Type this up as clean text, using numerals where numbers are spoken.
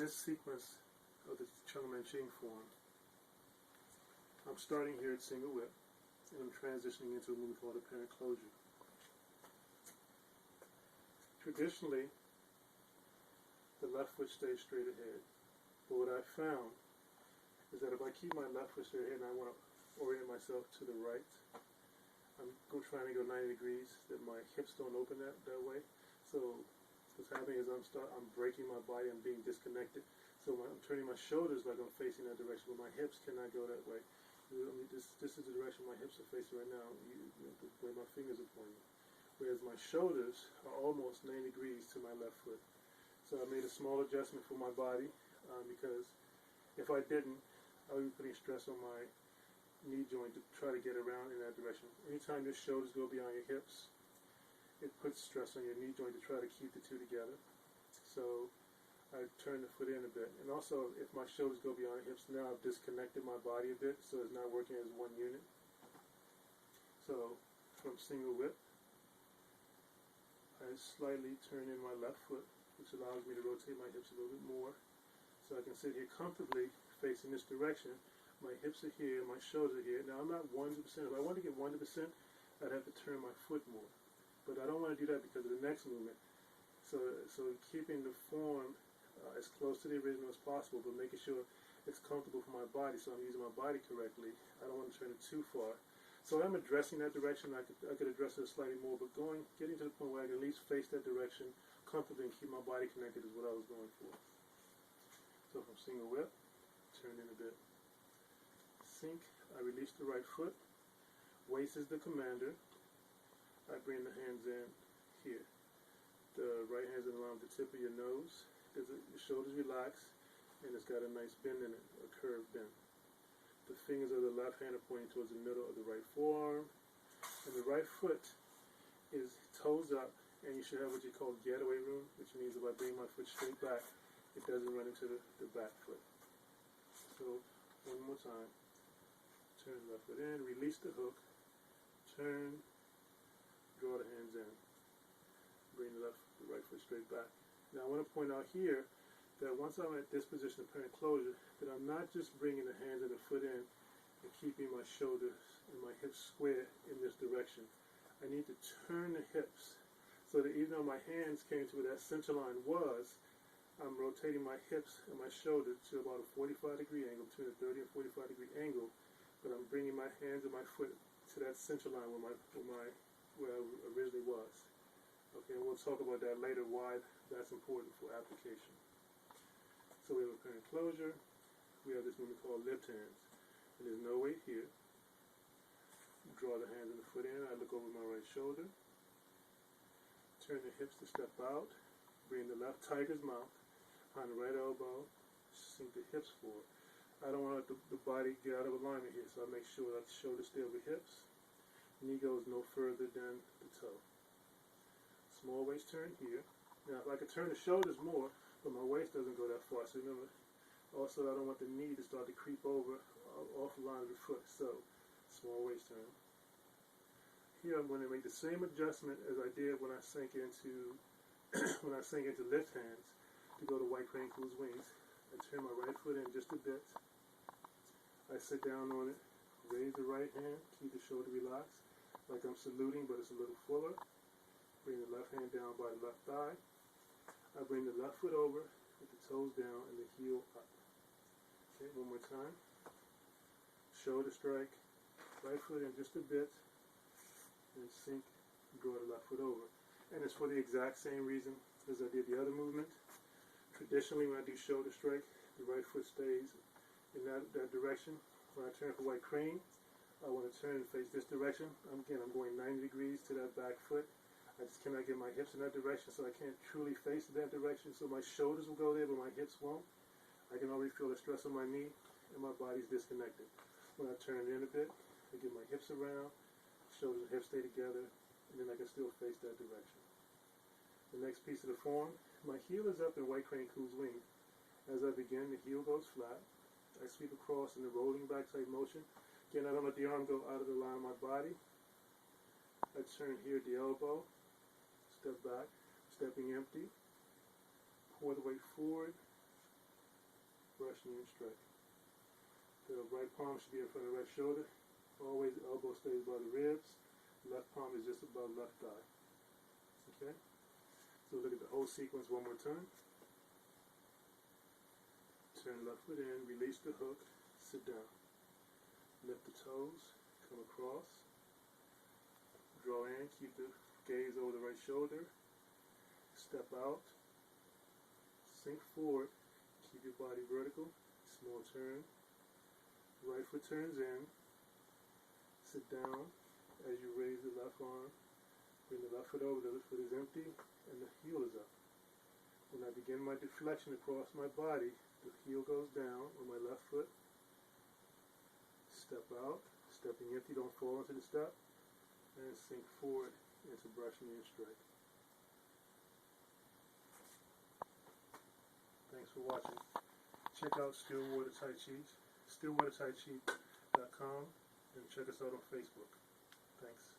this sequence of the Ching form, I'm starting here at single whip, and I'm transitioning into a movement called apparent closure. Traditionally, the left foot stays straight ahead, but what I found is that if I keep my left foot straight ahead and I want to orient myself to the right, I'm trying to go 90 degrees, that my hips don't open that way. So what's happening is I'm breaking my body, I'm being disconnected. So I'm turning my shoulders like I'm facing that direction, but my hips cannot go that way. This is the direction my hips are facing right now, the way my fingers are pointing. Whereas my shoulders are almost 90 degrees to my left foot. So I made a small adjustment for my body because if I didn't, I would be putting stress on my knee joint to try to get around in that direction. Anytime your shoulders go beyond your hips, it puts stress on your knee joint to try to keep the two together. So I turn the foot in a bit. And also, if my shoulders go beyond the hips, now I've disconnected my body a bit, so it's not working as one unit. So from single whip, I slightly turn in my left foot, which allows me to rotate my hips a little bit more. So I can sit here comfortably facing this direction. My hips are here, my shoulders are here. Now I'm not 100%. If I want to get 100%, I'd have to turn my foot more. But I don't want to do that because of the next movement. So keeping the form as close to the original as possible, but making sure it's comfortable for my body, so I'm using my body correctly. I don't want to turn it too far. So I'm addressing that direction. I could address it slightly more, but getting to the point where I can at least face that direction comfortably and keep my body connected is what I was going for. So from single whip, turn in a bit. Sink, I release the right foot. Waist is the commander. I bring the hands in here. The right hand's in around the tip of your nose. Your shoulders relax, and it's got a nice bend in it, a curved bend. The fingers of the left hand are pointing towards the middle of the right forearm, and the right foot is toes up, and you should have what you call getaway room, which means if I bring my foot straight back, it doesn't run into the back foot. So one more time. Turn the left foot in, release the hook, turn, draw the hands in, bring the right foot straight back. Now I want to point out here that once I'm at this position of apparent closure, that I'm not just bringing the hands and the foot in and keeping my shoulders and my hips square in this direction. I need to turn the hips so that even though my hands came to where that center line was, I'm rotating my hips and my shoulder to about a 45-degree angle, between a 30 and 45-degree angle, but I'm bringing my hands and my foot to that center line where I originally was. Okay, and we'll talk about that later, why that's important for application. So we have apparent closure. We have this movement called lift hands. And there's no weight here. Draw the hands and the foot in. I look over my right shoulder. Turn the hips to step out. Bring the left tiger's mouth behind the right elbow. Sink the hips forward. I don't want the body get out of alignment here, so I make sure that the shoulders stay over hips. Knee goes no further than the toe. Small waist turn here. Now, if I could turn the shoulders more, but my waist doesn't go that far. So remember, also I don't want the knee to start to creep over off the line of the foot. So, small waist turn. Here I'm going to make the same adjustment as I did when I sank into lift hands to go to white crane cools wings. I turn my right foot in just a bit. I sit down on it, raise the right hand, keep the shoulder relaxed, like I'm saluting, but it's a little fuller. Bring the left hand down by the left thigh. I bring the left foot over with the toes down and the heel up. Okay, one more time. Shoulder strike, right foot in just a bit, and sink, draw the left foot over. And it's for the exact same reason as I did the other movement. Traditionally, when I do shoulder strike, the right foot stays in that direction. When I turn for white crane, I want to turn and face this direction. Again, I'm going 90 degrees to that back foot. I just cannot get my hips in that direction, so I can't truly face that direction. So my shoulders will go there, but my hips won't. I can already feel the stress on my knee, and my body's disconnected. When I turn in a bit, I get my hips around, shoulders and hips stay together, and then I can still face that direction. The next piece of the form, my heel is up in white crane cools wing. As I begin, the heel goes flat. I sweep across in the rolling back type motion. Again, I don't let the arm go out of the line of my body. I turn here at the elbow. Step back, stepping empty, pour the weight forward, brush, knee, and strike. The right palm should be in front of the right shoulder. Always the elbow stays by the ribs. Left palm is just above left thigh. Okay? So look at the whole sequence one more time. Turn left foot in, release the hook, sit down. Lift the toes, come across. Draw in, keep the gaze over the right shoulder. Step out. Sink forward. Keep your body vertical. Small turn. Right foot turns in. Sit down. As you raise the left arm, bring the left foot over, the left foot is empty, and the heel is up. When I begin my deflection across my body, the heel goes down on my left foot. Step out, stepping empty, don't fall into the step, and sink forward into brush, knee, and strike. Thanks for watching. Check out Stillwater Tai Chi, stillwatertaichi.com, and check us out on Facebook. Thanks.